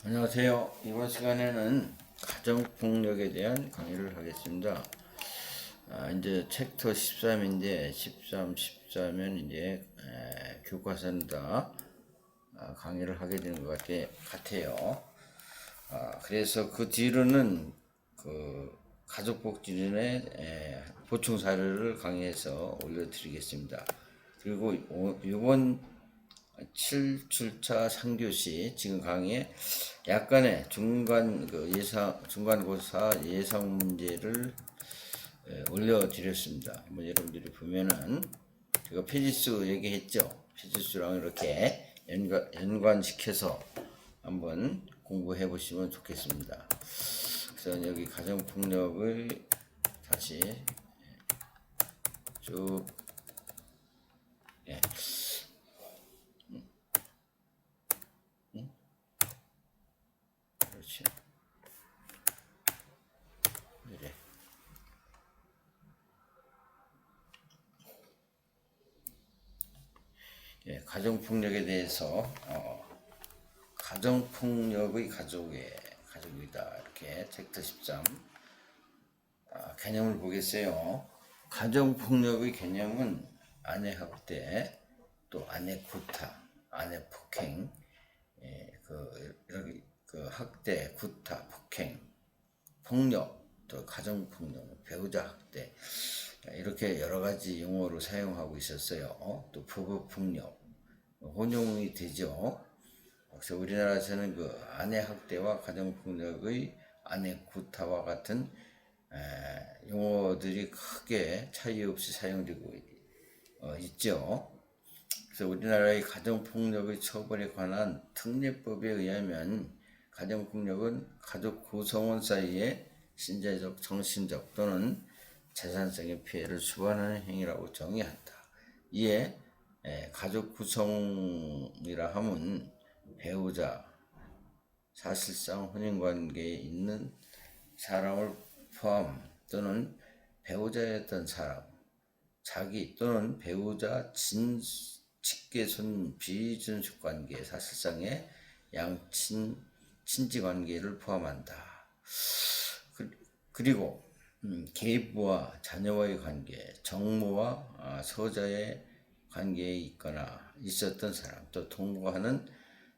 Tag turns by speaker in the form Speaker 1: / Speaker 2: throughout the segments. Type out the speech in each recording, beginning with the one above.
Speaker 1: 안녕하세요. 이번 시간에는 가정폭력에 대한 강의를 하겠습니다. 이제 챕터 13인데 13, 14면 이제 교과서는 다 강의를 하게 되는 것 같아요. 그래서 그 뒤로는 그 가족복지론의 보충 사례를 강의해서 올려드리겠습니다. 그리고 이번 7주차 3교시 지금 강의에 약간의 중간고사 예상 문제를 올려드렸습니다. 한번 여러분들이 보면은 제가 페이지수 얘기했죠. 페이지수랑 이렇게 연관시켜서 한번 공부해 보시면 좋겠습니다. 그래서 여기 가정폭력을 다시 쭉 그렇지. 그래. 가정폭력에 대해서 가정폭력의 가족이다 이렇게 챕터 13 개념을 보겠어요. 가정폭력의 개념은 아내 학대, 또 아내 구타, 아내 폭행, 그 학대, 구타, 폭행, 폭력, 또 가정폭력, 배우자 학대 이렇게 여러 가지 용어로 사용하고 있었어요. 또 부부폭력, 혼용이 되죠. 그래서 우리나라에서는 그 아내 학대와 가정폭력의 아내 구타와 같은 용어들이 크게 차이 없이 사용되고 있죠. 그래서 우리나라의 가정폭력의 처벌에 관한 특례법에 의하면 가정폭력은 가족 구성원 사이에 신체적, 정신적 또는 재산성의 피해를 주관하는 행위라고 정의한다. 이에 가족 구성이라 함은 배우자, 사실상 혼인관계에 있는 사람을 포함 또는 배우자였던 사람, 자기 또는 배우자 직계손 비준속 관계, 사실상의 양친 친지관계를 포함한다. 그리고 계부와 자녀와의 관계, 정모와 서자의 관계에 있거나 있었던 사람, 또 동거하는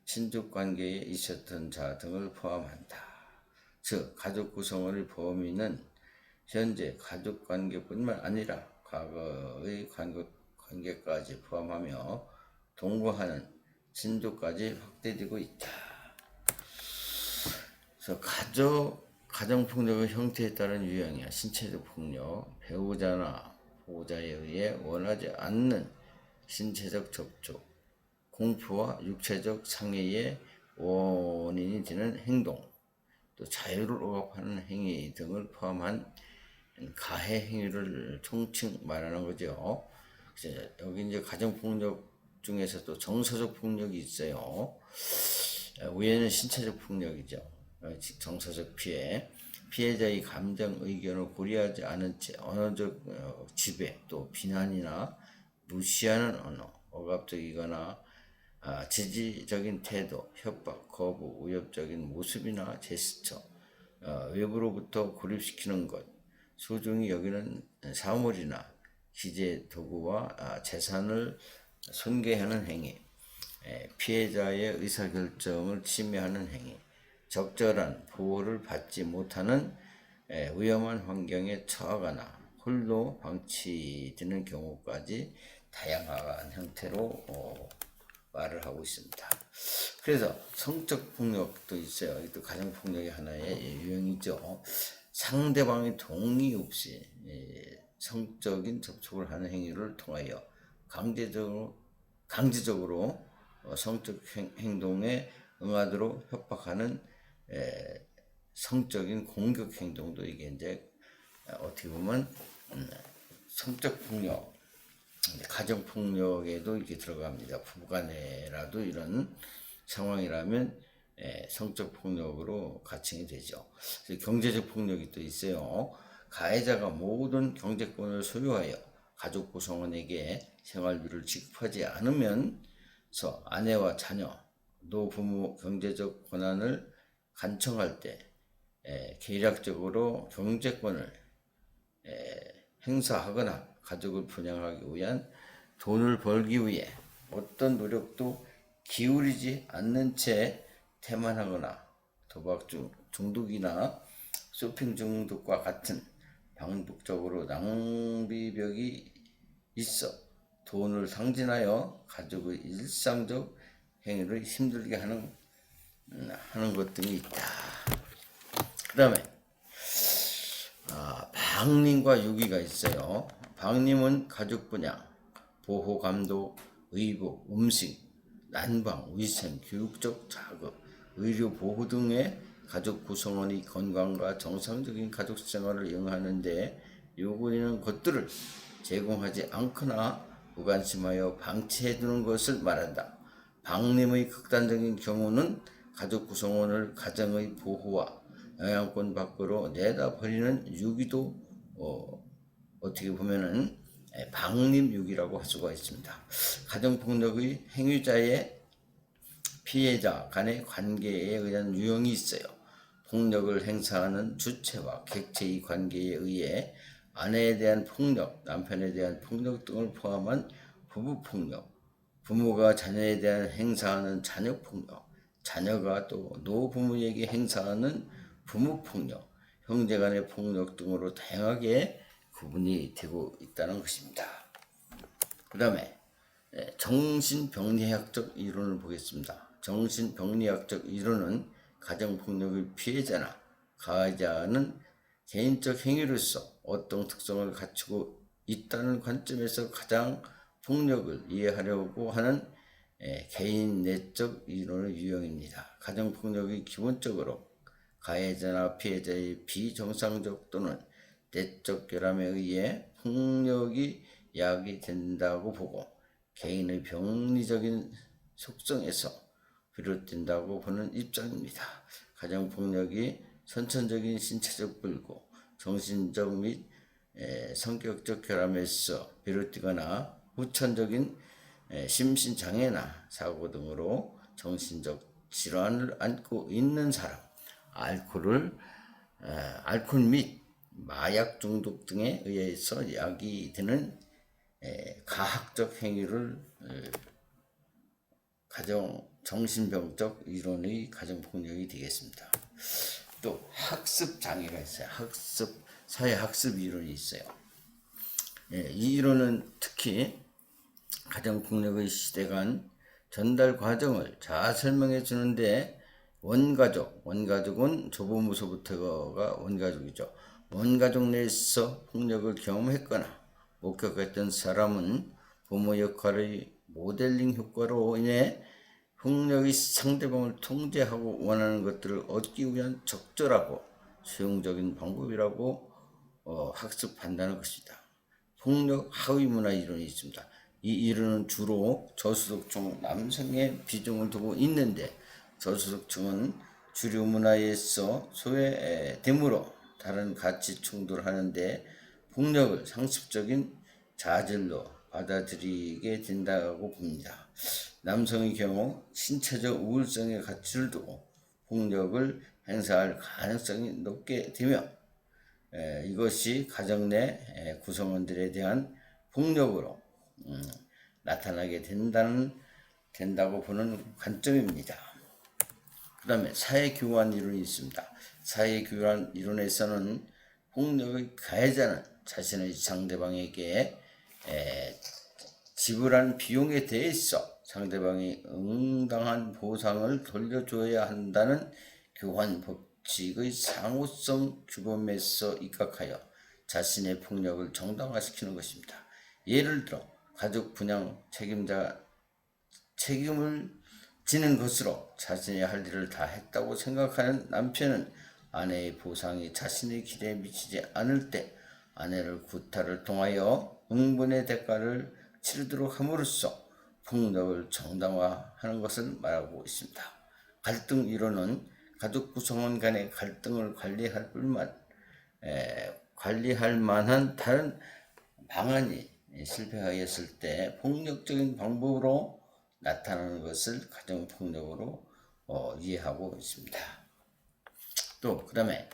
Speaker 1: 친족 관계에 있었던 자 등을 포함한다. 즉 가족 구성원의 범위는 현재 가족 관계뿐만 아니라 과거의 관계까지 포함하며 동거하는 친족까지 확대되고 있다. 그래서 가정폭력의 형태에 따른 유형이야. 신체적 폭력, 배우자나 보호자에 의해 원하지 않는 신체적 접촉, 공포와 육체적 상해의 원인이 되는 행동, 또 자유를 억압하는 행위 등을 포함한 가해 행위를 총칭 말하는 거죠. 여기 이제 가정폭력 중에서 또 정서적 폭력이 있어요. 위에는 신체적 폭력이죠. 정서적 피해, 피해자의 감정, 의견을 고려하지 않은 채 언어적 지배, 또 비난이나 무시하는 언어, 억압적이거나 지지적인 태도, 협박, 거부, 위협적인 모습이나 제스처, 외부로부터 고립시키는 것, 소중히 여기는 사물이나 기재 도구와 재산을 손괴하는 행위, 피해자의 의사결정을 침해하는 행위, 적절한 보호를 받지 못하는 위험한 환경에 처하거나 홀로 방치되는 경우까지 다양한 형태로 말을 하고 있습니다. 그래서 성적 폭력도 있어요. 이것도 가정폭력의 하나의 유형이죠. 상대방의 동의 없이 성적인 접촉을 하는 행위를 통하여 강제적으로 성적 행동에 응하도록 협박하는 성적인 공격 행동도 이게 이제 어떻게 보면 성적 폭력, 가정 폭력에도 이렇게 들어갑니다. 부부간에라도 이런 상황이라면 성적 폭력으로 가칭이 되죠. 경제적 폭력이 또 있어요. 가해자가 모든 경제권을 소유하여 가족 구성원에게 생활비를 지급하지 않으면서 아내와 자녀, 노부모 경제적 권한을 간청할 때 계략적으로 경제권을 행사하거나 가족을 분양하기 위한 돈을 벌기 위해 어떤 노력도 기울이지 않는 채 태만하거나 도박 중독이나 쇼핑 중독과 같은 반복적으로 낭비벽이 있어 돈을 상진하여 가족의 일상적 행위를 힘들게 하는 것 등이 있다. 그 다음에 방림과 유기가 있어요. 방림은 가족 분양, 보호 감독, 의복, 음식, 난방, 위생, 교육적 자극, 의료 보호 등의 가족 구성원의 건강과 정상적인 가족 생활을 영위하는 데 요구되는 것들을 제공하지 않거나 무관심하여 방치해두는 것을 말한다. 방림의 극단적인 경우는 가족 구성원을 가정의 보호와 영향권 밖으로 내다 버리는 유기도 어떻게 보면은 방림 유기라고 할 수가 있습니다. 가정폭력의 행위자의 피해자 간의 관계에 의한 유형이 있어요. 폭력을 행사하는 주체와 객체의 관계에 의해 아내에 대한 폭력, 남편에 대한 폭력 등을 포함한 부부폭력, 부모가 자녀에 대한 행사하는 자녀폭력, 자녀가 또 노부모에게 행사하는 부모폭력, 형제간의 폭력 등으로 다양하게 구분이 되고 있다는 것입니다. 그 다음에 정신병리학적 이론을 보겠습니다. 정신병리학적 이론은 가정폭력의 피해자나 가해자는 개인적 행위로서 어떤 특성을 갖추고 있다는 관점에서 가장 폭력을 이해하려고 하는 개인 내적 이론의 유형입니다. 가정폭력이 기본적으로 가해자나 피해자의 비정상적 또는 내적 결함에 의해 폭력이 야기된다고 보고 개인의 병리적인 속성에서 비롯된다고 보는 입장입니다. 가정폭력이 선천적인 신체적 불구, 정신적 및 성격적 결함에서 비롯되거나 후천적인 심신장애나 사고 등으로 정신적 질환을 안고 있는 사람, 알코올 및 마약 중독 등에 의해서 야기되는 가학적 행위를 정신병적 이론의 가정폭력이 되겠습니다. 또 학습 장애가 있어요. 사회 학습 이론이 있어요. 이 이론은 특히 가정폭력의 시대간 전달 과정을 잘 설명해 주는데 원가족은 조부모서부터가 원가족이죠. 원가족 내에서 폭력을 경험했거나 목격했던 사람은 부모 역할의 모델링 효과로 인해 폭력의 상대방을 통제하고 원하는 것들을 얻기 위한 적절하고 수용적인 방법이라고 학습한다는 것입니다. 폭력 하위 문화 이론이 있습니다. 이 이론은 주로 저소득층 남성의 비중을 두고 있는데 저소득층은 주류 문화에서 소외됨으로 다른 가치 충돌하는데 폭력을 상습적인 자질로 받아들이게 된다고 봅니다. 남성의 경우 신체적 우월성의 가치를 두고 폭력을 행사할 가능성이 높게 되며 이것이 가정 내 구성원들에 대한 폭력으로 나타나게 된다고 보는 관점입니다. 그 다음에 사회교환 이론이 있습니다. 사회교환 이론에서는 폭력의 가해자는 자신의 상대방에게 지불한 비용에 대해서 상대방이 응당한 보상을 돌려줘야 한다는 교환 법칙의 상호성 규범에서 입각하여 자신의 폭력을 정당화시키는 것입니다. 예를 들어 가족 분양 책임을 지는 것으로 자신이 할 일을 다 했다고 생각하는 남편은 아내의 보상이 자신의 기대에 미치지 않을 때 아내를 구타를 통하여 응분의 대가를 치르도록 함으로써 폭력을 정당화하는 것을 말하고 있습니다. 갈등 이론은 가족 구성원 간의 갈등을 관리할 만한 다른 방안이 실패하였을 때 폭력적인 방법으로 나타나는 것을 가정폭력으로 이해하고 있습니다. 또 그다음에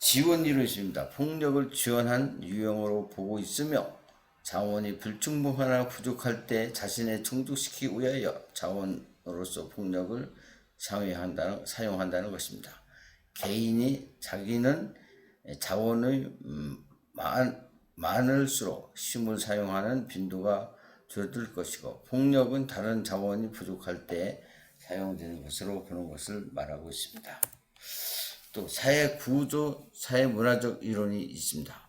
Speaker 1: 지원이로 있습니다. 폭력을 지원한 유형으로 보고 있으며 자원이 불충분하거나 부족할 때 자신을 충족시키기 위하여 자원으로서 폭력을 사용한다는 것입니다. 개인이 자기는 자원의 많을수록 힘을 사용하는 빈도가 줄어들 것이고 폭력은 다른 자원이 부족할 때 사용되는 것으로 보는 것을 말하고 있습니다. 또 사회 구조, 사회 문화적 이론이 있습니다.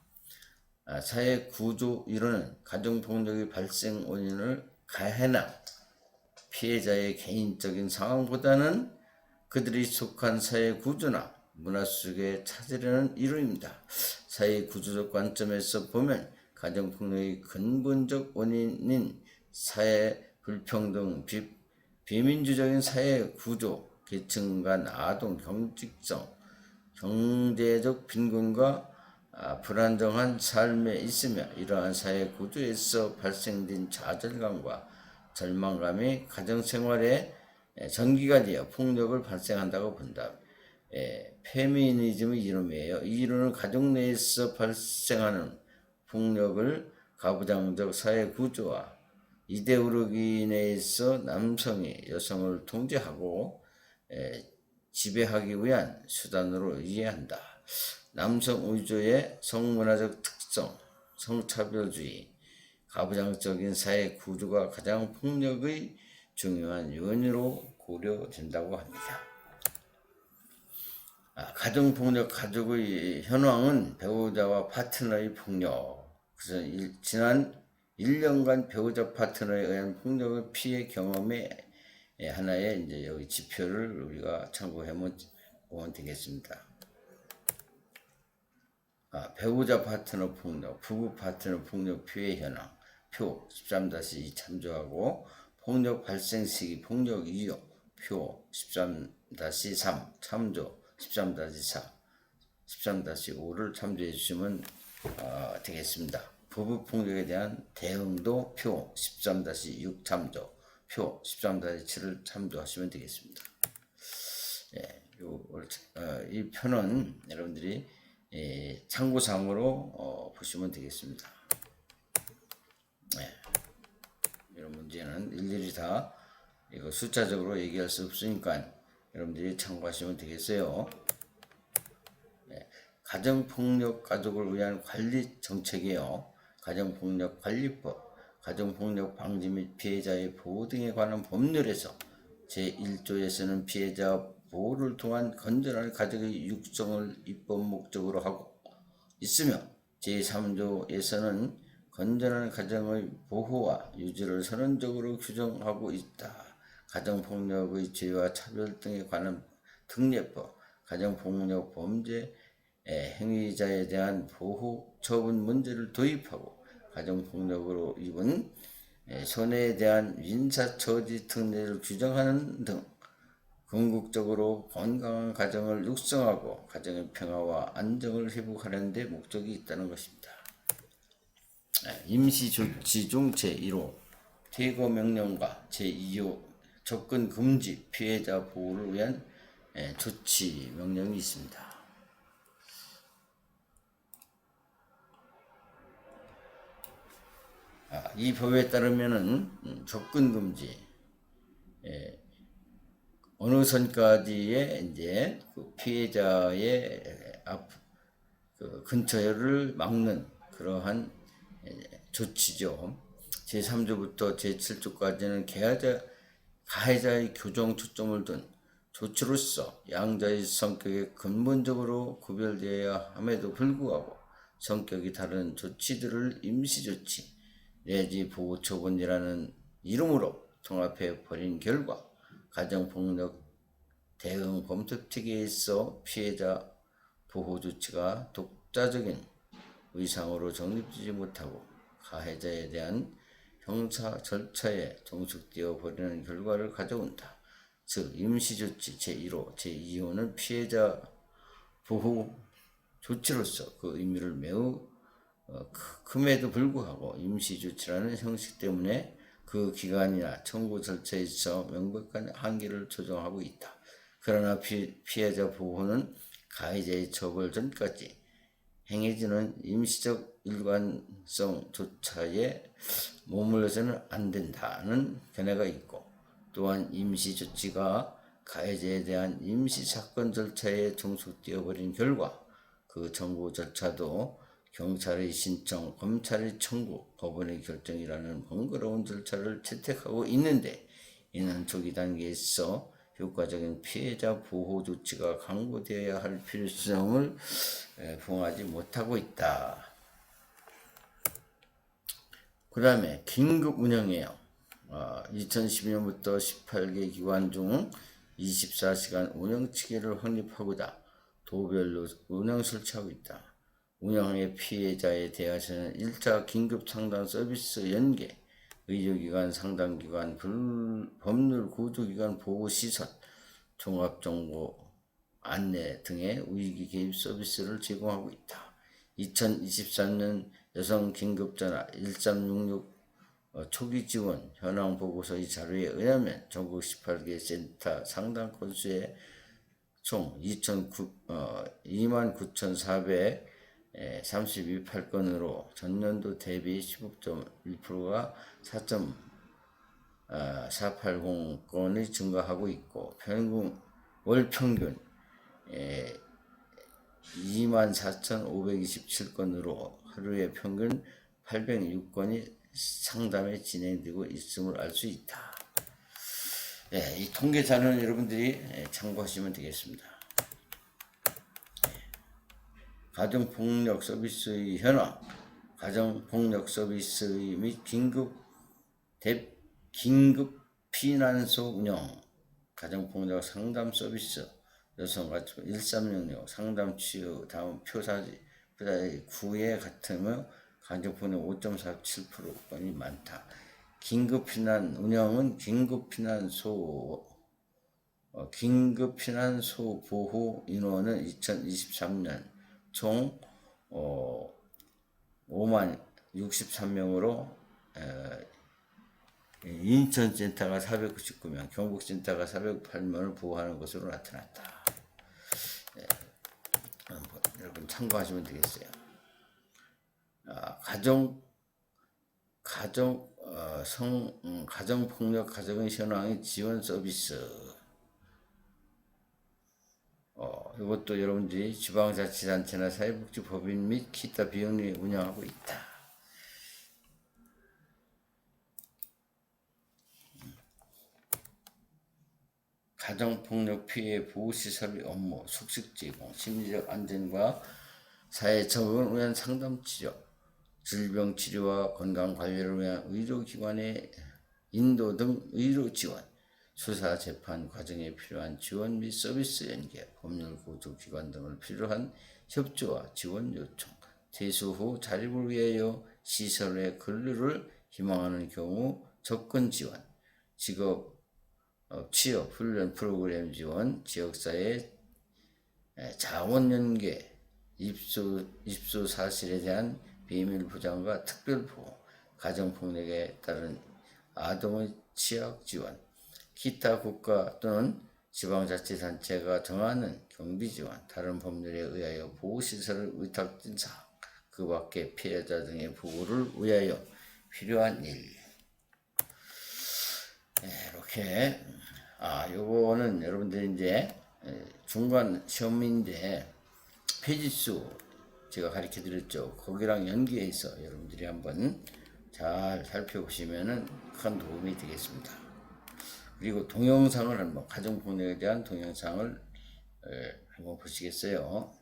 Speaker 1: 사회 구조 이론은 가정폭력의 발생 원인을 가해나 피해자의 개인적인 상황보다는 그들이 속한 사회 구조나 문화 속에 찾으려는 이론입니다. 사회 구조적 관점에서 보면 가정폭력의 근본적 원인인 사회 불평등, 비민주적인 사회 구조, 계층 간 아동, 경제적 빈곤과 불안정한 삶에 있으며 이러한 사회 구조에서 발생된 좌절감과 절망감이 가정생활에 전기가 되어 폭력을 발생한다고 본다. 페미니즘의 이론이에요. 이 이론은 가정 내에서 발생하는 폭력을 가부장적 사회 구조와 이데올로기 내에서 남성이 여성을 통제하고 지배하기 위한 수단으로 이해한다. 남성 위주의 성문화적 특성, 성차별주의, 가부장적인 사회 구조가 가정 폭력의 중요한 요인으로 고려된다고 합니다. 가정폭력, 가족의 현황은 배우자와 파트너의 폭력. 그래서 지난 1년간 배우자 파트너에 의한 폭력의 피해 경험의 하나의 이제 여기 지표를 우리가 참고해 보면 되겠습니다. 배우자 파트너 폭력, 부부 파트너 폭력 피해 현황, 표 13-2 참조하고, 폭력 발생 시기, 폭력 이유, 표 13-3 참조, 13-4, 13-5를 참조해 주시면 되겠습니다. 부부 폭력에 대한 대응도 표 13-6 참조, 표 13-7을 참조하시면 되겠습니다. 이 표는 여러분들이 참고사항으로 보시면 되겠습니다. 이런 문제는 일일이 다 이거 숫자적으로 얘기할 수 없으니까 여러분들이 참고하시면 되겠어요. 가정폭력 가족을 위한 관리 정책이요. 가정폭력관리법, 가정폭력 방지 및 피해자의 보호 등에 관한 법률에서 제1조에서는 피해자 보호를 통한 건전한 가족의 육성을 입법 목적으로 하고 있으며 제3조에서는 건전한 가정의 보호와 유지를 선언적으로 규정하고 있다. 가정폭력의 죄와 차별 등에 관한 특례법, 가정폭력 범죄 행위자에 대한 보호 처분 문제를 도입하고 가정폭력으로 입은 손해에 대한 민사처지 특례를 규정하는 등 궁극적으로 건강한 가정을 육성하고 가정의 평화와 안정을 회복하는 데 목적이 있다는 것입니다. 임시조치 중 제1호 퇴거명령과 제2호 접근금지 피해자 보호를 위한 조치 명령이 있습니다. 이 법에 따르면은 접근금지 어느 선까지의 이제 그 피해자의 그 근처를 막는 그러한 조치죠. 제3조부터 제7조까지는 가해자의 교정 초점을 둔 조치로서 양자의 성격이 근본적으로 구별되어야 함에도 불구하고 성격이 다른 조치들을 임시조치 내지 보호처분이라는 이름으로 통합해 버린 결과 가정폭력 대응 검토특위에서 피해자 보호조치가 독자적인 의상으로 정립되지 못하고 가해자에 대한 형사 절차에 종속되어 버리는 결과를 가져온다. 즉 임시조치 제1호, 제2호는 피해자 보호 조치로서 그 의미를 매우 큼에도 불구하고 임시조치라는 형식 때문에 그 기간이나 청구 절차에서 명백한 한계를 조정하고 있다. 그러나 피해자 보호는 가해자의 처벌 전까지 행해지는 임시적 일관성 조차에 머물러서는 안 된다는 견해가 있고, 또한 임시 조치가 가해자에 대한 임시 사건 절차에 종속되어 버린 결과 그 청구 절차도 경찰의 신청, 검찰의 청구, 법원의 결정이라는 번거로운 절차를 채택하고 있는데, 이는 초기 단계에서 효과적인 피해자 보호 조치가 강구되어야 할 필요성을 부응하지 못하고 있다. 그 다음에 긴급 운영이에요. 2012년부터 18개 기관 중 24시간 운영체계를 확립하고자 도별로 운영 설치하고 있다. 운영의 피해자에 대해서는 1차 긴급 상담 서비스 연계, 의료기관, 상담기관, 법률 구조기관, 보호시설, 종합정보 안내 등의 위기 개입 서비스를 제공하고 있다. 2023년 여성 긴급전화 1366 초기 지원 현황 보고서의 자료에 의하면 전국 18개 센터 상담 건수의 총 29,432건으로 전년도 대비 15.1%가 4.480건이 증가하고 있고, 월 평균 24,527건으로 하루에 평균 806건이 상담에 진행되고 있음을 알 수 있다. 이 통계 자료는 여러분들이 참고하시면 되겠습니다. 가정폭력 서비스의 현황, 가정폭력 서비스의 및 긴급 피난소 운영, 가정폭력 상담 서비스, 여성가족 1366 상담 치유 다음 표사지 9에 같으며 가정폭력 5.47%건이 많다. 긴급피난 운영은 긴급피난소 보호 인원은 2023년 총 5만 63명으로 인천센터가 499명, 경북센터가 408명을 보호하는 것으로 나타났다. 여러분 참고하시면 되겠어요. 가정폭력 가정의 현황의 지원 서비스. 이것도 여러분들이 지방자치단체나 사회복지법인 및 기타 비용이 운영하고 있다. 가정폭력 피해 보호시설의 업무, 숙식 제공, 심리적 안전과 사회 적응을 위한 상담 치료, 질병 치료와 건강 관리를 위한 의료기관의 인도 등 의료 지원, 수사 재판 과정에 필요한 지원 및 서비스 연계, 법률 구조기관 등을 필요한 협조와 지원 요청, 퇴소 후 자립을 위하여 시설의 근로를 희망하는 경우 접근 지원, 취업 훈련 프로그램 지원, 지역사회 자원 연계, 입소 사실에 대한 비밀 보장과 특별 보호, 가정폭력에 따른 아동의 취약 지원, 기타 국가 또는 지방자치단체가 정하는 경비 지원, 다른 법률에 의하여 보호시설을 위탁된 사항, 그 밖에 피해자 등의 보호를 위하여 필요한 일. 이렇게 요거는 여러분들이 이제 중간 시험인데 페이지수 제가 가르쳐 드렸죠. 거기랑 연계해서 여러분들이 한번 잘 살펴보시면은 큰 도움이 되겠습니다. 그리고 동영상을 한번, 가정폭력에 대한 동영상을 한번 보시겠어요?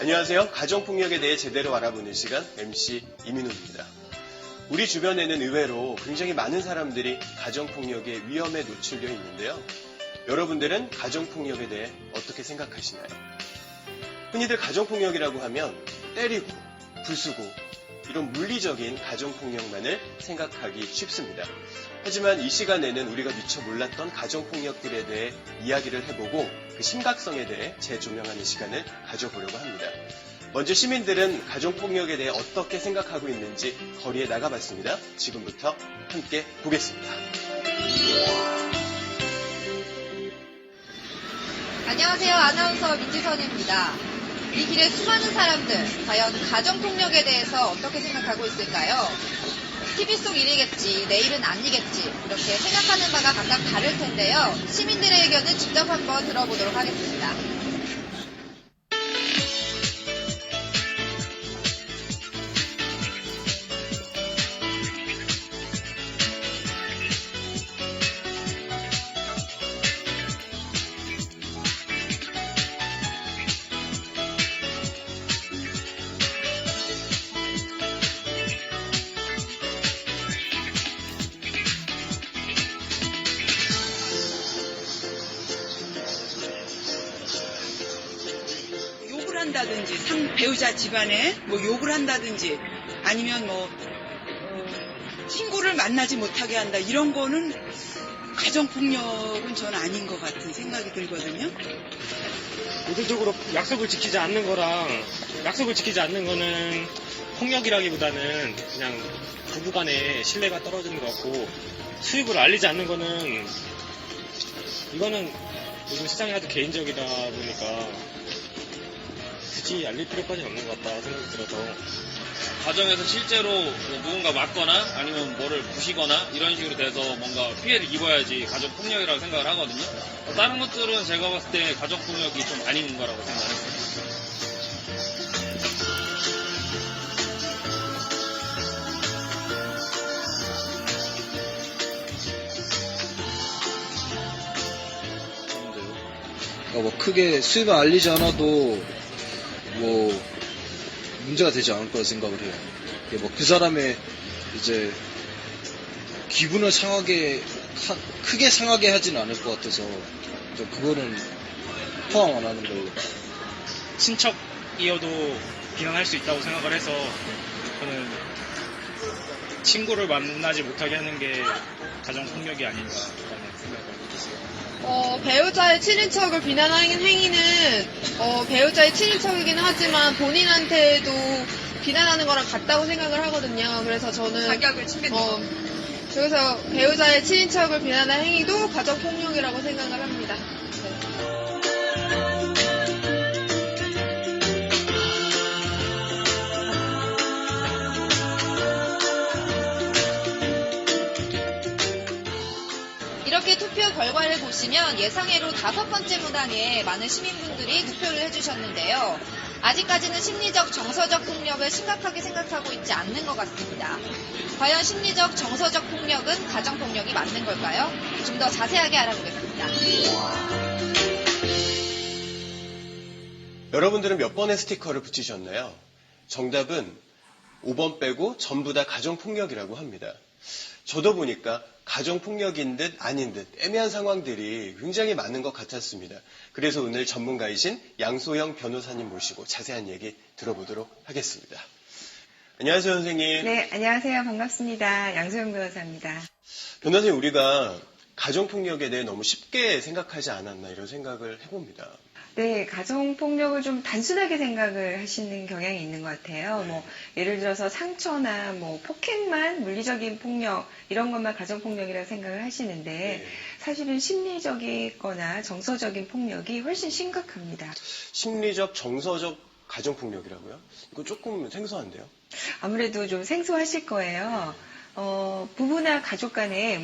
Speaker 2: 안녕하세요. 가정폭력에 대해 제대로 알아보는 시간 MC 이민호입니다. 우리 주변에는 의외로 굉장히 많은 사람들이 가정폭력의 위험에 노출되어 있는데요. 여러분들은 가정폭력에 대해 어떻게 생각하시나요? 흔히들 가정폭력이라고 하면 때리고, 부수고 이런 물리적인 가정폭력만을 생각하기 쉽습니다. 하지만 이 시간에는 우리가 미처 몰랐던 가정폭력들에 대해 이야기를 해보고 그 심각성에 대해 재조명하는 시간을 가져보려고 합니다. 먼저 시민들은 가정폭력에 대해 어떻게 생각하고 있는지 거리에 나가봤습니다. 지금부터 함께 보겠습니다.
Speaker 3: 안녕하세요. 아나운서 민지선입니다. 이 길의 수많은 사람들, 과연 가정폭력에 대해서 어떻게 생각하고 있을까요? TV 속 일이겠지, 내일은 아니겠지, 이렇게 생각하는 바가 각각 다를 텐데요. 시민들의 의견은 직접 한번 들어보도록 하겠습니다.
Speaker 4: 욕을 한다든지 배우자 집안에 뭐 욕을 한다든지 아니면 친구를 만나지 못하게 한다 이런 거는 가정폭력은 전 아닌 것 같은 생각이 들거든요.
Speaker 5: 의도적으로 약속을 지키지 않는 거랑 약속을 지키지 않는 거는 폭력이라기보다는 그냥 부부간의 신뢰가 떨어지는 것 같고, 수입을 알리지 않는 거는 이거는 요즘 세상이 아주 개인적이다 보니까 굳이 알릴 필요까지는 없는 것 같다 생각이 들어서.
Speaker 6: 가정에서 실제로 누군가 맞거나 아니면 뭐를 부시거나 이런 식으로 돼서 뭔가 피해를 입어야지 가정폭력이라고 생각을 하거든요. 다른 것들은 제가 봤을 때 가정폭력이 좀 아닌 거라고 생각했어요.
Speaker 7: 뭐 크게 수입을 알리지 않아도 뭐 문제가 되지 않을 거라 생각을 해요. 뭐 그 사람의 이제 기분을 크게 상하게 하지는 않을 것 같아서 좀 그거는 포함 안 하는 걸로.
Speaker 5: 친척이어도 비난할 수 있다고 생각을 해서 저는 친구를 만나지 못하게 하는 게 가정폭력이 아닌가라는 생각을 했어요.
Speaker 8: 배우자의 친인척을 비난하는 행위는 배우자의 친인척이긴 하지만 본인한테도 비난하는 거랑 같다고 생각을 하거든요. 그래서 저는
Speaker 4: 자격을 침해줘.
Speaker 8: 그래서 배우자의 친인척을 비난하는 행위도 가정폭력이라고 생각을 합니다. 네.
Speaker 3: 이렇게 투표 결과를 보시면 예상외로 5번째 문항에 많은 시민분들이 투표를 해주셨는데요. 아직까지는 심리적, 정서적 폭력을 심각하게 생각하고 있지 않는 것 같습니다. 과연 심리적, 정서적 폭력은 가정폭력이 맞는 걸까요? 좀 더 자세하게 알아보겠습니다.
Speaker 2: 여러분들은 몇 번의 스티커를 붙이셨나요? 정답은 5번 빼고 전부 다 가정폭력이라고 합니다. 저도 보니까 가정폭력인 듯 아닌 듯 애매한 상황들이 굉장히 많은 것 같았습니다. 그래서 오늘 전문가이신 양소영 변호사님 모시고 자세한 얘기 들어보도록 하겠습니다. 안녕하세요, 선생님.
Speaker 9: 네, 안녕하세요. 반갑습니다. 양소영 변호사입니다.
Speaker 2: 변호사님, 우리가 가정폭력에 대해 너무 쉽게 생각하지 않았나 이런 생각을 해봅니다.
Speaker 9: 네, 가정폭력을 좀 단순하게 생각을 하시는 경향이 있는 것 같아요. 예를 들어서 상처나 폭행만, 물리적인 폭력, 이런 것만 가정폭력이라고 생각을 하시는데,
Speaker 2: 네.
Speaker 9: 사실은 심리적이거나 정서적인 폭력이 훨씬 심각합니다.
Speaker 2: 심리적, 정서적 가정폭력이라고요? 이거 조금 생소한데요?
Speaker 9: 아무래도 좀 생소하실 거예요. 부부나 가족 간에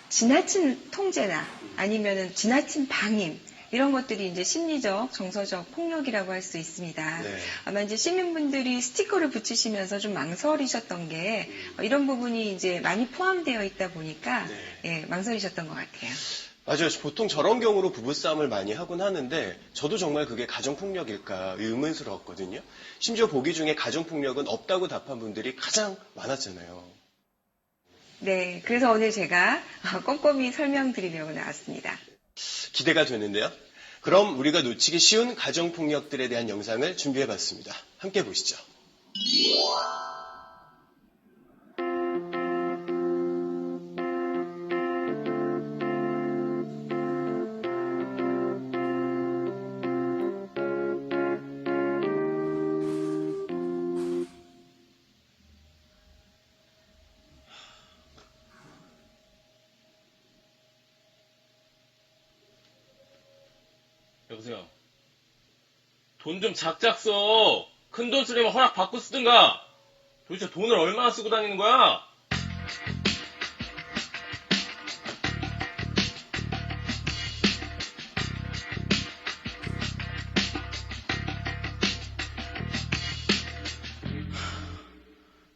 Speaker 9: 지나친 통제나 아니면은 지나친 방임, 이런 것들이 이제 심리적, 정서적 폭력이라고 할 수 있습니다.
Speaker 2: 네.
Speaker 9: 아마 이제 시민분들이 스티커를 붙이시면서 좀 망설이셨던 게 이런 부분이 이제 많이 포함되어 있다 보니까
Speaker 2: 네.
Speaker 9: 예, 망설이셨던 것 같아요.
Speaker 2: 맞아요. 보통 저런 경우로 부부싸움을 많이 하곤 하는데 저도 정말 그게 가정폭력일까 의문스러웠거든요. 심지어 보기 중에 가정폭력은 없다고 답한 분들이 가장 많았잖아요.
Speaker 9: 네, 그래서 오늘 제가 꼼꼼히 설명드리려고 나왔습니다.
Speaker 2: 기대가 되는데요. 그럼 우리가 놓치기 쉬운 가정폭력들에 대한 영상을 준비해봤습니다. 함께 보시죠.
Speaker 6: 여보세요. 돈 좀 작작 써. 큰 돈 쓰려면 허락 받고 쓰든가. 도대체 돈을 얼마나 쓰고 다니는 거야?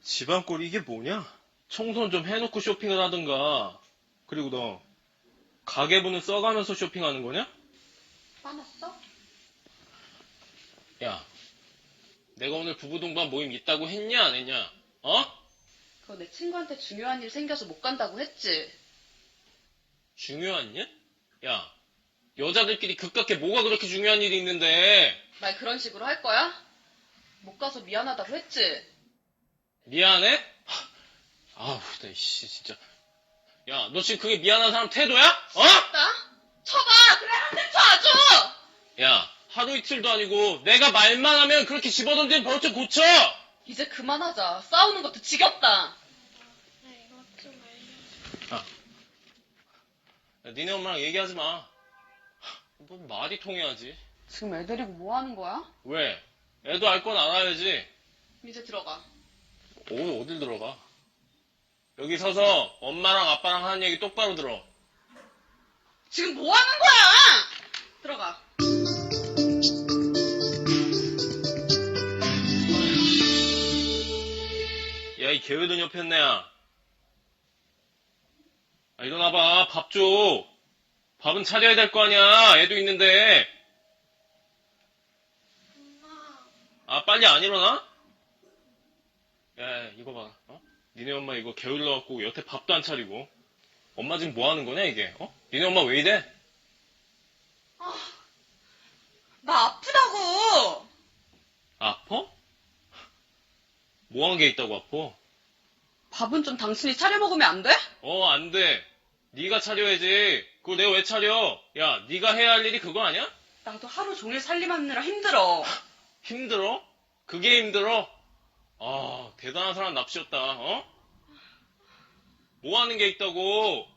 Speaker 6: 집안꼴 이게 뭐냐? 청소는 좀 해놓고 쇼핑을 하든가. 그리고 너 가계부는 써가면서 쇼핑하는 거냐?
Speaker 3: 화났어?
Speaker 6: 야, 내가 오늘 부부 동반 모임 있다고 했냐 안 했냐? 어?
Speaker 3: 그거 내 친구한테 중요한 일 생겨서 못 간다고 했지.
Speaker 6: 중요한 일? 야, 여자들끼리 그깟게 뭐가 그렇게 중요한 일이 있는데?
Speaker 3: 말 그런 식으로 할 거야? 못 가서 미안하다고 했지.
Speaker 6: 미안해? 아우, 나 씨, 진짜. 야, 너 지금 그게 미안한 사람 태도야? 어?
Speaker 3: 나? 쳐봐! 그래, 한 대 쳐, 아주!
Speaker 6: 야, 하루 이틀도 아니고 내가 말만 하면 그렇게 집어던지는 버릇 좀 고쳐!
Speaker 3: 이제 그만하자. 싸우는 것도 지겹다.
Speaker 6: 야, 니네 엄마랑 얘기하지 마. 뭐 말이 통해야지.
Speaker 3: 지금 애 데리고 뭐 하는 거야?
Speaker 6: 왜? 애도 알 건 알아야지.
Speaker 3: 이제 들어가.
Speaker 6: 어딜 들어가? 여기 서서 엄마랑 아빠랑 하는 얘기 똑바로 들어.
Speaker 3: 지금 뭐 하는 거야? 들어가.
Speaker 6: 야, 이 개회돈 옆에 있네야. 일어나봐. 밥 줘. 밥은 차려야 될 거 아니야. 애도 있는데. 아, 빨리 안 일어나? 야, 이거 봐. 어? 니네 엄마 이거 게을러갖고 여태 밥도 안 차리고. 엄마 지금 뭐 하는 거냐, 이게? 어? 니네 엄마 왜 이래?
Speaker 3: 나 아프다고!
Speaker 6: 아파? 뭐 한 게 있다고 아파?
Speaker 3: 밥은 좀 당신이 차려 먹으면 안 돼?
Speaker 6: 안 돼. 네가 차려야지. 그걸 내가 왜 차려? 야, 네가 해야 할 일이 그거 아니야?
Speaker 3: 나도 하루 종일 살림하느라 힘들어.
Speaker 6: 힘들어? 그게 힘들어? 아, 대단한 사람 납시였다, 어? 뭐 하는 게 있다고?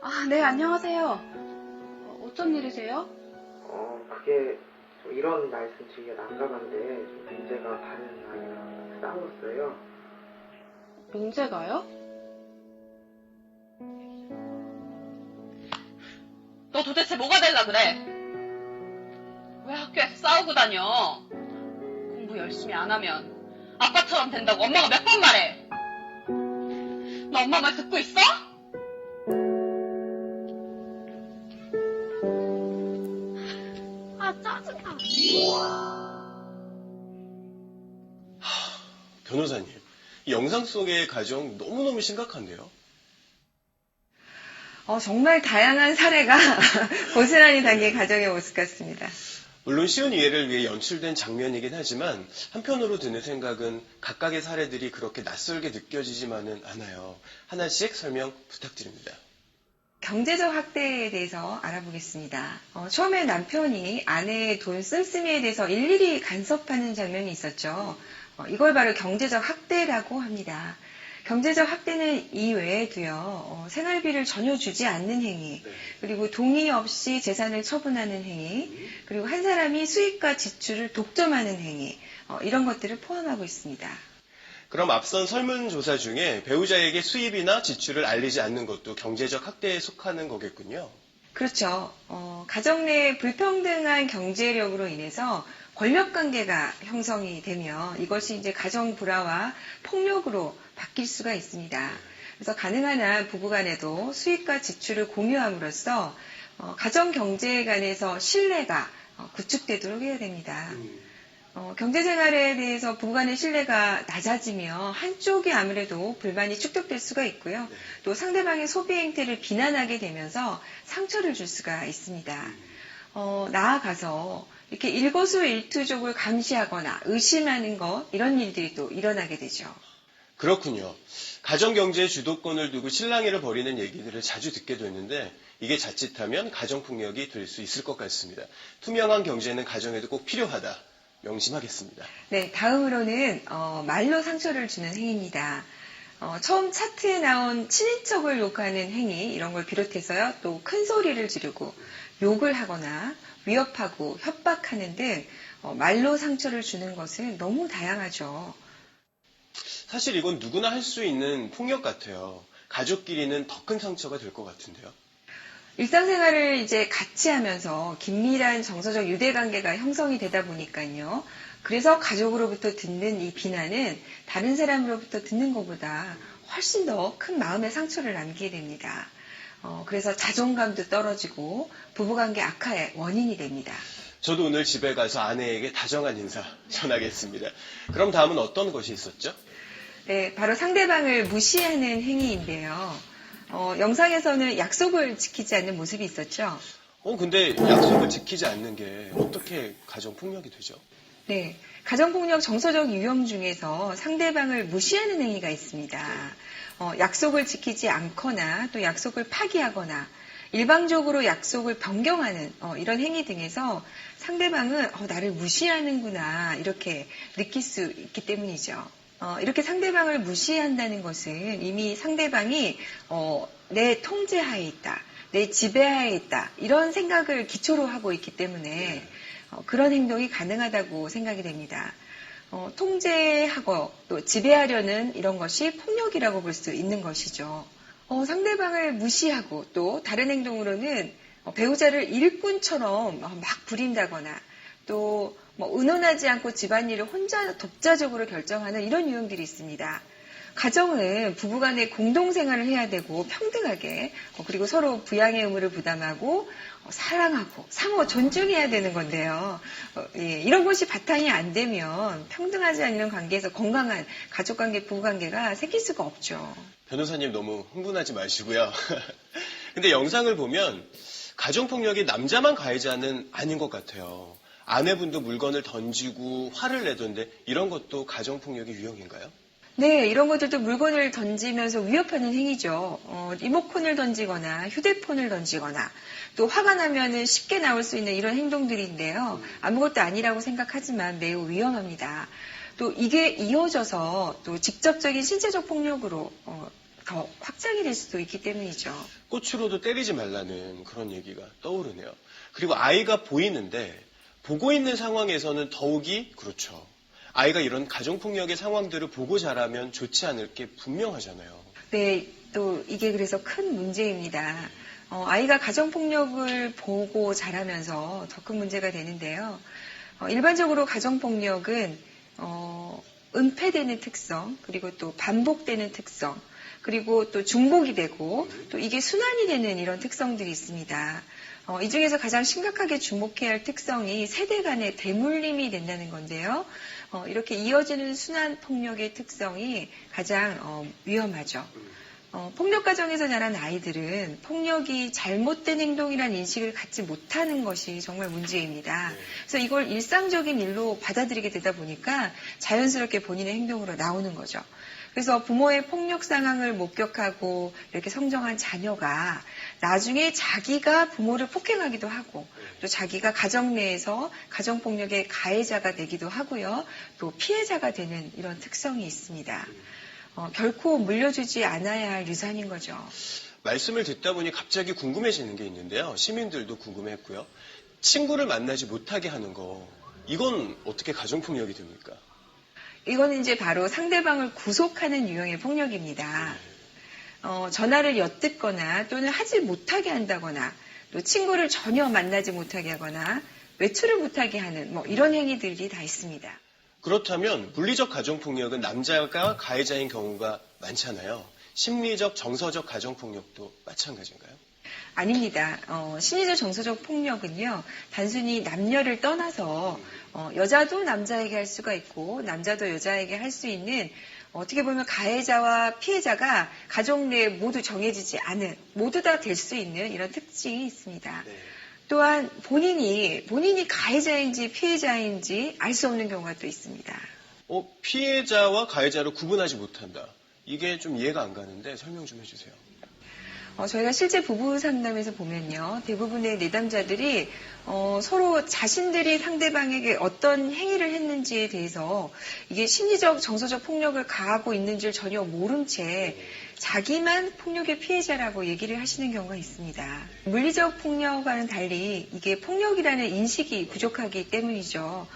Speaker 3: 아, 네, 안녕하세요. 어쩐 일이세요?
Speaker 10: 그게 좀 이런 말씀 드리기가 난감한데 좀 민재가 다른 아이랑 싸웠어요.
Speaker 3: 민재가요? 너 도대체 뭐가 될라 그래? 왜 학교에서 싸우고 다녀? 공부 열심히 안 하면 아빠처럼 된다고 엄마가 몇 번 말해? 너 엄마 말 듣고 있어? 아, 짜증나.
Speaker 2: 변호사님, 이 영상 속의 가정 너무너무 심각한데요.
Speaker 9: 정말 다양한 사례가 고스란히 담긴 가정의 모습 같습니다.
Speaker 2: 물론 쉬운 이해를 위해 연출된 장면이긴 하지만 한편으로 드는 생각은 각각의 사례들이 그렇게 낯설게 느껴지지만은 않아요. 하나씩 설명 부탁드립니다.
Speaker 9: 경제적 학대에 대해서 알아보겠습니다. 처음에 남편이 아내의 돈 씀씀이에 대해서 일일이 간섭하는 장면이 있었죠. 이걸 바로 경제적 학대라고 합니다. 경제적 학대는 이외에도요, 생활비를 전혀 주지 않는 행위, 그리고 동의 없이 재산을 처분하는 행위, 그리고 한 사람이 수입과 지출을 독점하는 행위, 이런 것들을 포함하고 있습니다.
Speaker 2: 그럼 앞선 설문조사 중에 배우자에게 수입이나 지출을 알리지 않는 것도 경제적 학대에 속하는 거겠군요.
Speaker 9: 그렇죠. 가정 내 불평등한 경제력으로 인해서 권력관계가 형성이 되면 이것이 이제 가정 불화와 폭력으로 바뀔 수가 있습니다. 그래서 가능한 한 부부간에도 수입과 지출을 공유함으로써 가정 경제에 관해서 신뢰가 구축되도록 해야 됩니다. 경제생활에 대해서 부부간의 신뢰가 낮아지며 한쪽이 아무래도 불만이 축적될 수가 있고요. 또 상대방의 소비 행태를 비난하게 되면서 상처를 줄 수가 있습니다. 나아가서 이렇게 일거수일투족을 감시하거나 의심하는 것, 이런 일들이 또 일어나게 되죠.
Speaker 2: 그렇군요. 가정경제의 주도권을 두고 실랑이를 벌이는 얘기들을 자주 듣게 되는데 이게 자칫하면 가정폭력이 될 수 있을 것 같습니다. 투명한 경제는 가정에도 꼭 필요하다. 명심하겠습니다.
Speaker 9: 네, 다음으로는 말로 상처를 주는 행위입니다. 처음 차트에 나온 친인척을 욕하는 행위, 이런 걸 비롯해서요, 또 큰 소리를 지르고 욕을 하거나 위협하고 협박하는 등 말로 상처를 주는 것은 너무 다양하죠.
Speaker 2: 사실 이건 누구나 할 수 있는 폭력 같아요. 가족끼리는 더 큰 상처가 될 것 같은데요.
Speaker 9: 일상생활을 이제 같이 하면서 긴밀한 정서적 유대관계가 형성이 되다 보니까요. 그래서 가족으로부터 듣는 이 비난은 다른 사람으로부터 듣는 것보다 훨씬 더 큰 마음의 상처를 남기게 됩니다. 그래서 자존감도 떨어지고 부부관계 악화의 원인이 됩니다.
Speaker 2: 저도 오늘 집에 가서 아내에게 다정한 인사 전하겠습니다. 그럼 다음은 어떤 것이 있었죠?
Speaker 9: 네, 바로 상대방을 무시하는 행위인데요. 영상에서는 약속을 지키지 않는 모습이 있었죠.
Speaker 2: 근데 약속을 지키지 않는 게 어떻게 가정폭력이 되죠?
Speaker 9: 네, 가정폭력 정서적 유형 중에서 상대방을 무시하는 행위가 있습니다. 약속을 지키지 않거나 또 약속을 파기하거나 일방적으로 약속을 변경하는 이런 행위 등에서 상대방은 나를 무시하는구나 이렇게 느낄 수 있기 때문이죠. 이렇게 상대방을 무시한다는 것은 이미 상대방이 내 통제하에 있다, 내 지배하에 있다 이런 생각을 기초로 하고 있기 때문에 그런 행동이 가능하다고 생각이 됩니다. 통제하고 또 지배하려는 이런 것이 폭력이라고 볼 수 있는 것이죠. 상대방을 무시하고 또 다른 행동으로는 배우자를 일꾼처럼 막 부린다거나 또 의논하지 않고 집안일을 혼자 독자적으로 결정하는 이런 유형들이 있습니다. 가정은 부부간에 공동생활을 해야 되고 평등하게 그리고 서로 부양의 의무를 부담하고 사랑하고 상호 존중해야 되는 건데요. 이런 것이 바탕이 안 되면 평등하지 않는 관계에서 건강한 가족관계, 부부관계가 생길 수가 없죠.
Speaker 2: 변호사님 너무 흥분하지 마시고요. 근데 영상을 보면 가정폭력이 남자만 가해자는 아닌 것 같아요. 아내분도 물건을 던지고 화를 내던데 이런 것도 가정폭력의 유형인가요?
Speaker 9: 네, 이런 것들도 물건을 던지면서 위협하는 행위죠. 리모컨을 던지거나 휴대폰을 던지거나 또 화가 나면은 쉽게 나올 수 있는 이런 행동들인데요. 아무것도 아니라고 생각하지만 매우 위험합니다. 또 이게 이어져서 또 직접적인 신체적 폭력으로 더 확장이 될 수도 있기 때문이죠.
Speaker 2: 꽃으로도 때리지 말라는 그런 얘기가 떠오르네요. 그리고 아이가 보이는데 보고 있는 상황에서는 더욱이 그렇죠. 아이가 이런 가정폭력의 상황들을 보고 자라면 좋지 않을 게 분명하잖아요.
Speaker 9: 네, 또 이게 그래서 큰 문제입니다. 아이가 가정폭력을 보고 자라면서 더 큰 문제가 되는데요. 일반적으로 가정폭력은 은폐되는 특성, 그리고 또 반복되는 특성, 그리고 또 중복이 되고 또 이게 순환이 되는 이런 특성들이 있습니다. 이 중에서 가장 심각하게 주목해야 할 특성이 세대 간의 대물림이 된다는 건데요. 이렇게 이어지는 순환 폭력의 특성이 가장 위험하죠. 폭력 가정에서 자란 아이들은 폭력이 잘못된 행동이라는 인식을 갖지 못하는 것이 정말 문제입니다. 그래서 이걸 일상적인 일로 받아들이게 되다 보니까 자연스럽게 본인의 행동으로 나오는 거죠. 그래서 부모의 폭력 상황을 목격하고 이렇게 성장한 자녀가 나중에 자기가 부모를 폭행하기도 하고 또 자기가 가정 내에서 가정폭력의 가해자가 되기도 하고요. 또 피해자가 되는 이런 특성이 있습니다. 결코 물려주지 않아야 할 유산인 거죠.
Speaker 2: 말씀을 듣다 보니 갑자기 궁금해지는 게 있는데요. 시민들도 궁금했고요. 친구를 만나지 못하게 하는 거, 이건 어떻게 가정폭력이 됩니까?
Speaker 9: 이거는 이제 바로 상대방을 구속하는 유형의 폭력입니다. 전화를 엿듣거나 또는 하지 못하게 한다거나 또 친구를 전혀 만나지 못하게 하거나 외출을 못하게 하는 이런 행위들이 다 있습니다.
Speaker 2: 그렇다면 물리적 가정폭력은 남자가 가해자인 경우가 많잖아요. 심리적, 정서적 가정폭력도 마찬가지인가요?
Speaker 9: 아닙니다. 심리적 정서적 폭력은요, 단순히 남녀를 떠나서 여자도 남자에게 할 수가 있고 남자도 여자에게 할 수 있는, 어떻게 보면 가해자와 피해자가 가족 내에 모두 정해지지 않은, 모두 다 될 수 있는 이런 특징이 있습니다.
Speaker 2: 네.
Speaker 9: 또한 본인이 가해자인지 피해자인지 알 수 없는 경우가 또 있습니다.
Speaker 2: 피해자와 가해자를 구분하지 못한다. 이게 좀 이해가 안 가는데 설명 좀 해주세요.
Speaker 9: 저희가 실제 부부 상담에서 보면요, 대부분의 내담자들이 서로 자신들이 상대방에게 어떤 행위를 했는지에 대해서 이게 심리적, 정서적 폭력을 가하고 있는 줄 전혀 모른 채 자기만 폭력의 피해자라고 얘기를 하시는 경우가 있습니다. 물리적 폭력과는 달리 이게 폭력이라는 인식이 부족하기 때문이죠.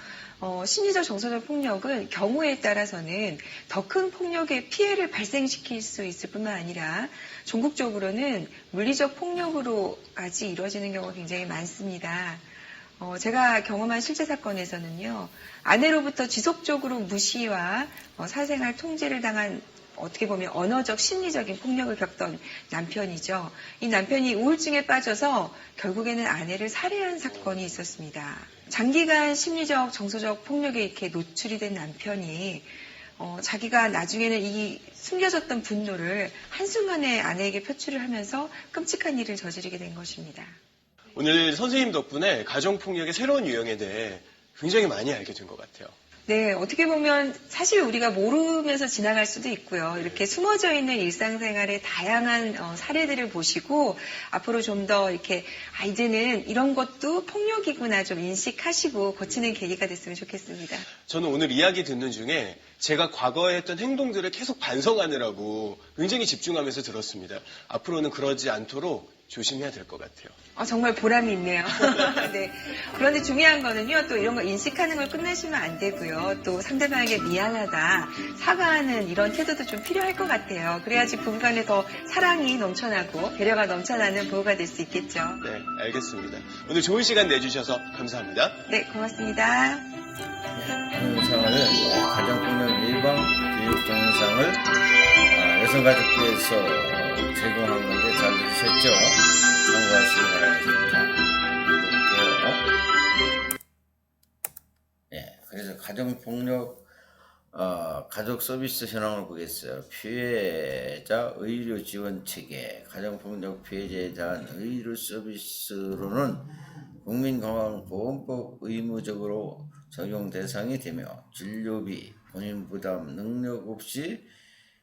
Speaker 9: 심리적 정서적 폭력은 경우에 따라서는 더 큰 폭력의 피해를 발생시킬 수 있을 뿐만 아니라 종국적으로는 물리적 폭력으로까지 이루어지는 경우가 굉장히 많습니다. 제가 경험한 실제 사건에서는요, 아내로부터 지속적으로 무시와 사생활 통제를 당한, 어떻게 보면 언어적, 심리적인 폭력을 겪던 남편이죠. 이 남편이 우울증에 빠져서 결국에는 아내를 살해한 사건이 있었습니다. 장기간 심리적, 정서적 폭력에 이렇게 노출이 된 남편이 자기가 나중에는 이 숨겨졌던 분노를 한순간에 아내에게 표출을 하면서 끔찍한 일을 저지르게 된 것입니다.
Speaker 2: 오늘 선생님 덕분에 가정폭력의 새로운 유형에 대해 굉장히 많이 알게 된 것 같아요.
Speaker 9: 네, 어떻게 보면 사실 우리가 모르면서 지나갈 수도 있고요. 이렇게 숨어져 있는 일상생활의 다양한 사례들을 보시고 앞으로 좀 더 이렇게 이제는 이런 것도 폭력이구나 좀 인식하시고 고치는 계기가 됐으면 좋겠습니다.
Speaker 2: 저는 오늘 이야기 듣는 중에 제가 과거에 했던 행동들을 계속 반성하느라고 굉장히 집중하면서 들었습니다. 앞으로는 그러지 않도록 조심해야 될 것 같아요.
Speaker 9: 정말 보람이 있네요. 네. 그런데 중요한 거는요, 또 이런 거 인식하는 걸 끝내시면 안 되고요. 또 상대방에게 미안하다, 사과하는 이런 태도도 좀 필요할 것 같아요. 그래야지 부부간에 더 사랑이 넘쳐나고 배려가 넘쳐나는 부부가 될 수 있겠죠.
Speaker 2: 네, 알겠습니다. 오늘 좋은 시간 내주셔서 감사합니다.
Speaker 9: 네, 고맙습니다.
Speaker 1: 동영상을 가정폭력 예방 교육 동영상을 여성가족부에서 제공한 건데 잘 들으셨죠? 참고하시기 바라겠습니다. 볼게요. 예, 그래서 가정폭력 가족 서비스 현황을 보겠어요. 피해자 의료 지원 체계, 가정폭력 피해자에 대한 의료 서비스로는 국민건강보험법 의무적으로 적용 대상이 되며 진료비, 본인 부담, 능력 없이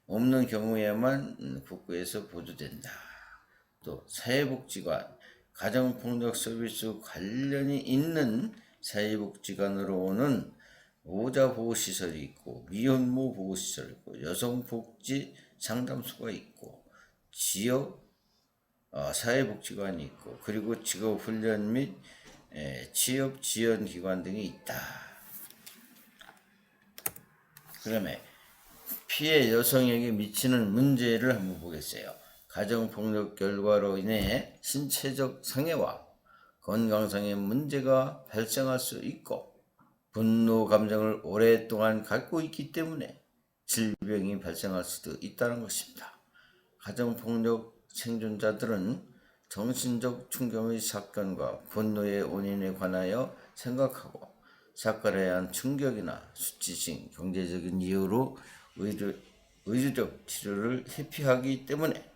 Speaker 1: 없는 경우에만 국고에서 보조된다. 또 사회복지관, 가정폭력 서비스 관련이 있는 사회복지관으로는 보호자보호시설이 있고 미혼모 보호시설이 있고 여성복지 상담소가 있고 지역 사회복지관이 있고 그리고 직업훈련 및 취업지원기관 등이 있다. 그러면 피해 여성에게 미치는 문제를 한번 보겠어요. 가정폭력 결과로 인해 신체적 상해와 건강상의 문제가 발생할 수 있고 분노 감정을 오랫동안 갖고 있기 때문에 질병이 발생할 수도 있다는 것입니다. 가정폭력 생존자들은 정신적 충격의 사건과 분노의 원인에 관하여 생각하고 사건에 대한 충격이나 수치심, 경제적인 이유로 의료적 치료를 회피하기 때문에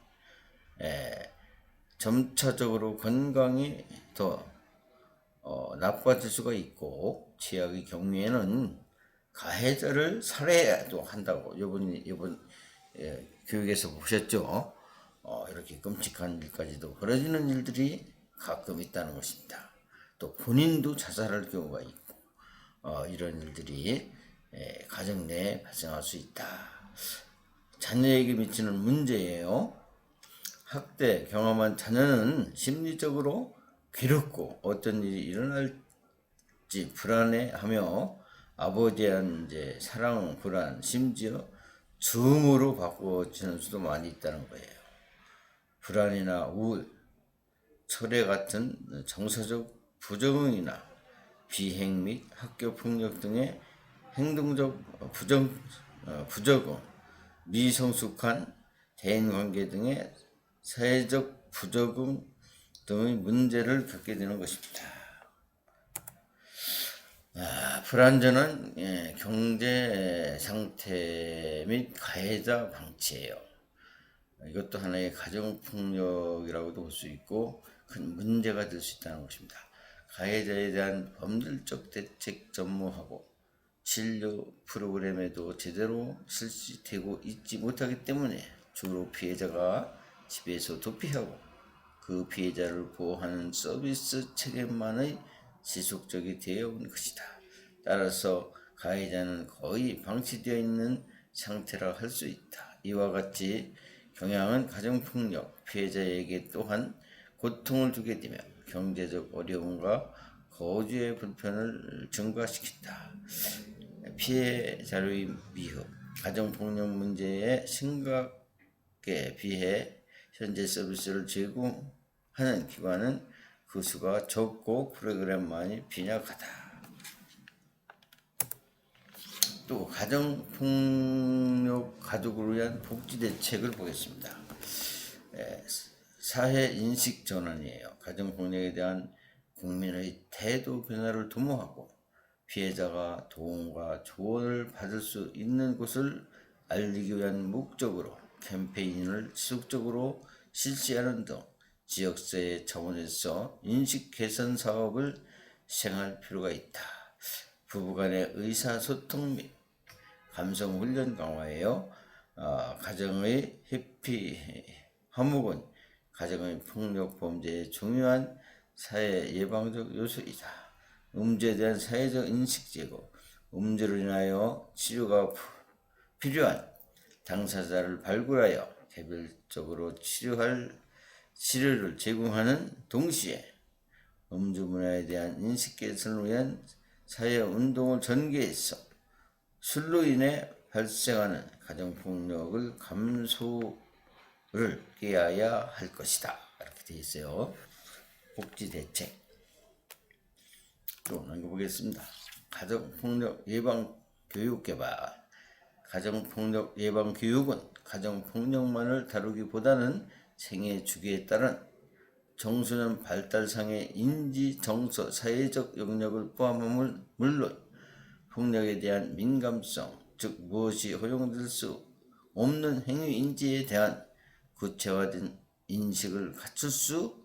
Speaker 1: 점차적으로 건강이 더 나빠질 수가 있고 최악의 경우에는 가해자를 살해도 한다고 이번 교육에서 보셨죠? 이렇게 끔찍한 일까지도 벌어지는 일들이 가끔 있다는 것입니다. 또 본인도 자살할 경우가 있고 이런 일들이 가정 내에 발생할 수 있다. 자녀에게 미치는 문제예요. 학대 경험한 자녀는 심리적으로 괴롭고 어떤 일이 일어날지 불안해하며 아버지에 대한 사랑, 불안, 심지어 증오로 바꿔지는 수도 많이 있다는 거예요. 불안이나 우울, 철회 같은 정서적 부적응이나 비행 및 학교 폭력 등의 행동적 부적응, 미성숙한 대인관계 등의 사회적 부적응 등의 문제를 겪게 되는 것입니다. 불안전한 경제 상태 및 가해자 방치예요. 이것도 하나의 가정폭력이라고도 볼 수 있고 큰 문제가 될 수 있다는 것입니다. 가해자에 대한 법률적 대책 전무하고 진료 프로그램에도 제대로 실시되고 있지 못하기 때문에 주로 피해자가 집에서 도피하고 그 피해자를 보호하는 서비스 체계만의 지속적이 되어 온 것이다. 따라서 가해자는 거의 방치되어 있는 상태라 할 수 있다. 이와 같이 경향은 가정폭력 피해자에게 또한 고통을 주게 되며 경제적 어려움과 거주의 불편을 증가시킨다. 피해자의 미흡, 가정폭력 문제의 심각에 비해 현재 서비스를 제공하는 기관은 그 수가 적고 프로그램만이 빈약하다. 또 가정폭력 가족을 위한 복지 대책을 보겠습니다. 사회 인식 전환이에요. 가정폭력에 대한 국민의 태도 변화를 도모하고 피해자가 도움과 조언을 받을 수 있는 곳을 알리기 위한 목적으로 캠페인을 지속적으로 실시하는 등 지역사회 차원에서 인식 개선 사업을 시행할 필요가 있다. 부부간의 의사소통 및 감성훈련 강화예요. 가정의 해피 화목은 가정의 폭력 범죄의 중요한 사회 예방적 요소이다. 음주에 대한 사회적 인식 제고, 음주로 인하여 치료가 필요한 당사자를 발굴하여 개별적으로 치료를 제공하는 동시에 음주 문화에 대한 인식 개선을 위한 사회 운동을 전개해서 술로 인해 발생하는 가정폭력을 감소를 깨야 할 것이다. 이렇게 되어 있어요. 복지 대책. 또 넘겨보겠습니다. 가정폭력 예방 교육 개발. 가정폭력 예방 교육은 가정폭력만을 다루기보다는 생애 주기에 따른 청소년 발달상의 인지, 정서, 사회적 영역을 포함함을 물론 폭력에 대한 민감성, 즉 무엇이 허용될 수 없는 행위인지에 대한 구체화된 인식을 갖출 수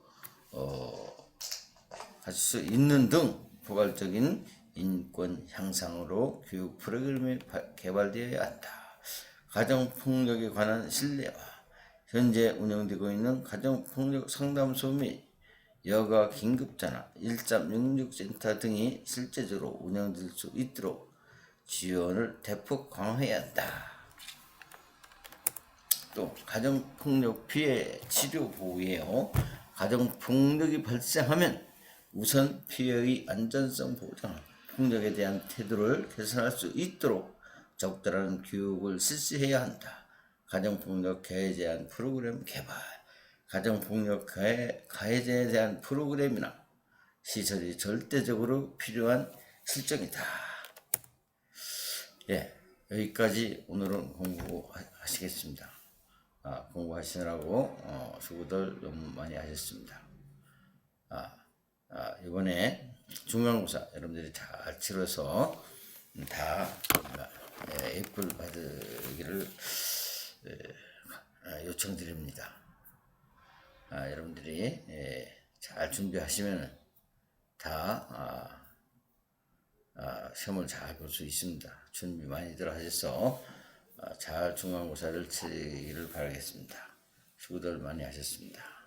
Speaker 1: 있는 등 포괄적인 인권 향상으로 교육 프로그램이 개발되어야 한다. 가정폭력에 관한 신뢰와 현재 운영되고 있는 가정폭력 상담소 및 여가 긴급전화 1366센터 등이 실제적으로 운영될 수 있도록 지원을 대폭 강화해야 한다. 또 가정폭력 피해 치료 보호예요. 가정폭력이 발생하면 우선 피해의 안전성 보장, 폭력에 대한 태도를 개선할 수 있도록 적절한 교육을 실시해야 한다. 가정폭력 가해자에 대한 프로그램 개발, 가정폭력 가해자에 대한 프로그램이나 시설이 절대적으로 필요한 실정이다. 여기까지 오늘은 공부하시겠습니다. 공부하시느라고 수고들 너무 많이 하셨습니다. 이번에 중간고사 여러분들이 잘 치러서 다 F를 받으기를 요청드립니다. 여러분들이 잘 준비하시면 다 시험을 잘 볼 수 있습니다. 준비 많이들 하셔서 잘 중간고사를 치기를 바라겠습니다. 수고들 많이 하셨습니다.